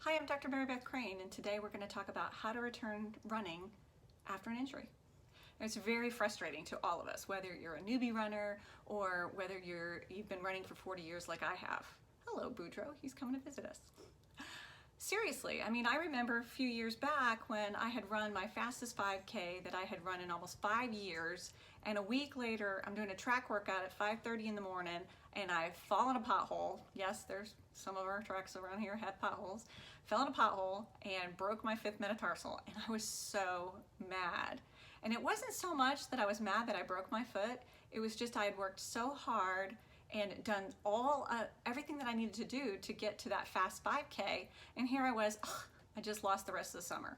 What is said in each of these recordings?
Hi, I'm Dr. Mary Beth Crane, and today we're going to talk about how to return running after an injury. It's very frustrating to all of us, whether you're a newbie runner or whether you've been running for 40 years like I have. Hello, Boudreaux, he's coming to visit us. Seriously, I remember a few years back when I had run my fastest 5K that I had run in almost 5 years, and a week later I'm doing a track workout at 5:30 in the morning and I fall in a pothole. Yes, there's some of our tracks around here had potholes. Fell in a pothole and broke my 5th metatarsal, and I was so mad. And it wasn't so much that I was mad that I broke my foot, it was just I had worked so hard and done everything that I needed to do to get to that fast 5K, and here I was, I just lost the rest of the summer.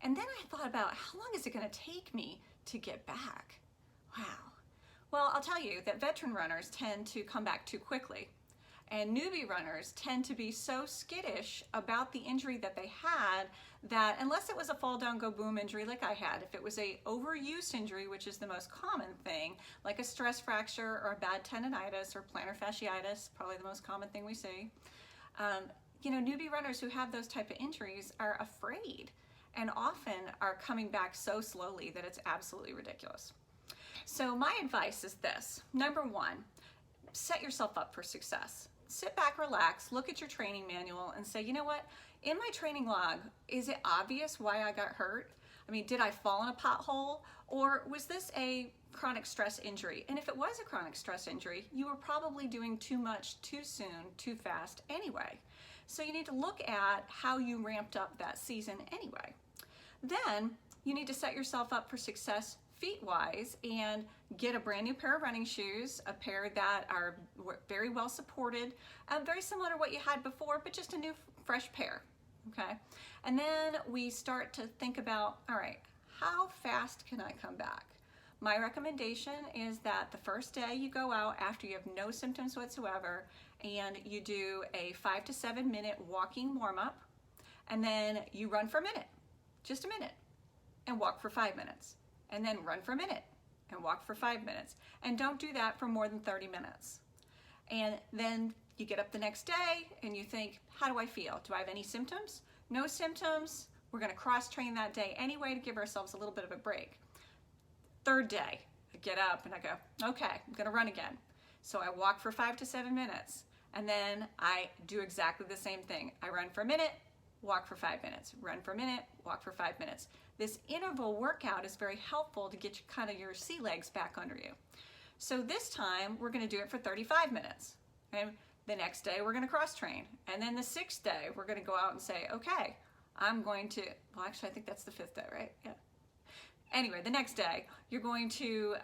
And then I thought about how long is it going to take me to get back? Wow. Well, I'll tell you that veteran runners tend to come back too quickly, and newbie runners tend to be so skittish about the injury that they had that unless it was a fall down go boom injury like I had, if it was a overuse injury, which is the most common thing, like a stress fracture or a bad tendonitis or plantar fasciitis, probably the most common thing we see, newbie runners who have those type of injuries are afraid and often are coming back so slowly that it's absolutely ridiculous. So my advice is this. Number one, set yourself up for success. Sit back, relax, look at your training manual and say, you know what, in my training log, is it obvious why I got hurt? Did I fall in a pothole, or was this a chronic stress injury? And if it was a chronic stress injury, you were probably doing too much, too soon, too fast anyway. So you need to look at how you ramped up that season anyway. Then you need to set yourself up for success feet-wise and get a brand new pair of running shoes, a pair that are very well supported, very similar to what you had before, but just a new fresh pair, okay? And then we start to think about, all right, how fast can I come back? My recommendation is that the first day you go out after you have no symptoms whatsoever and you do a 5 to 7 minute walking warm-up, and then you run for a minute, just a minute, and walk for 5 minutes. And then run for a minute and walk for 5 minutes. And don't do that for more than 30 minutes. And then you get up the next day and you think, how do I feel? Do I have any symptoms? No symptoms. We're going to cross-train that day anyway to give ourselves a little bit of a break. Third day, I get up and I go, okay, I'm going to run again. So I walk for 5 to 7 minutes. And then I do exactly the same thing. I run for a minute, walk for 5 minutes, run for a minute, walk for 5 minutes. This interval workout is very helpful to get your sea legs back under you. So this time we're going to do it for 35 minutes. And the next day we're going to cross train. And then the 6th day we're going to go out and say, okay, I'm going to, well actually I think that's the 5th day, right? Yeah. Anyway, the next day, you're going to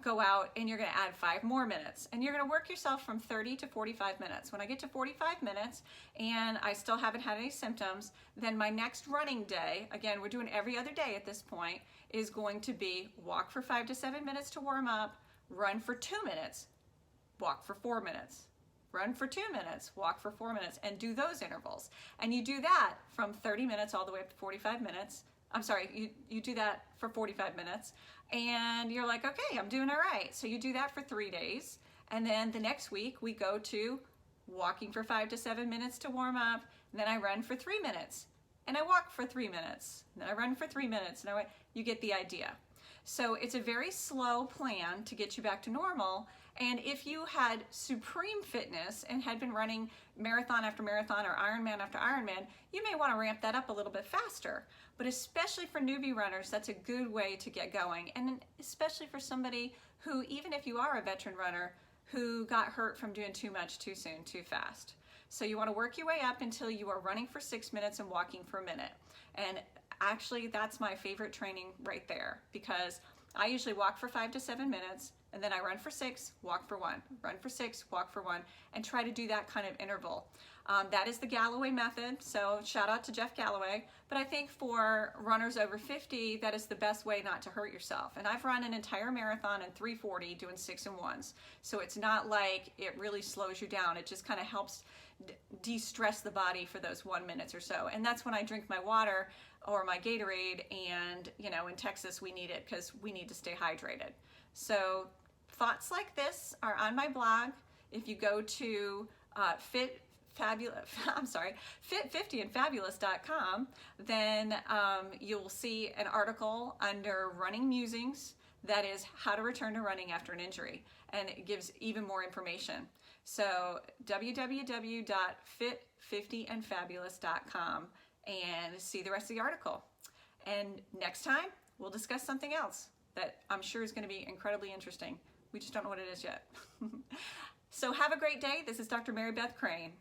go out and you're going to add 5 more minutes. And you're going to work yourself from 30 to 45 minutes. When I get to 45 minutes and I still haven't had any symptoms, then my next running day, again, we're doing every other day at this point, is going to be walk for 5 to 7 minutes to warm up, run for 2 minutes, walk for 4 minutes. Run for 2 minutes, walk for 4 minutes, and do those intervals. And you do that from 30 minutes all the way up to 45 minutes. I'm sorry, you do that for 45 minutes and you're like, okay, I'm doing all right. So you do that for 3 days. And then the next week we go to walking for 5 to 7 minutes to warm up. And then I run for 3 minutes and I walk for 3 minutes. And then I run for 3 minutes and you get the idea. So it's a very slow plan to get you back to normal. And if you had supreme fitness and had been running marathon after marathon or Ironman after Ironman, you may want to ramp that up a little bit faster. But especially for newbie runners, that's a good way to get going. And especially for somebody who, even if you are a veteran runner, who got hurt from doing too much, too soon, too fast. So you want to work your way up until you are running for 6 minutes and walking for a minute. And actually, that's my favorite training right there, because I usually walk for 5 to 7 minutes, and then I run for 6, walk for 1, run for 6, walk for 1, and try to do that kind of interval. That is the Galloway method, so shout out to Jeff Galloway. But I think for runners over 50, that is the best way not to hurt yourself. And I've run an entire marathon in 3:40 doing 6 and 1s. So it's not like it really slows you down. It just kind of helps de-stress the body for those 1 minute or so. And that's when I drink my water or my Gatorade, and in Texas we need it because we need to stay hydrated. So thoughts like this are on my blog. If you go to fit50andfabulous.com, then you'll see an article under Running Musings that is how to return to running after an injury, and it gives even more information. So www.fit50andfabulous.com, and see the rest of the article. And next time, we'll discuss something else that I'm sure is going to be incredibly interesting. We just don't know what it is yet. So have a great day. This is Dr. Mary Beth Crane.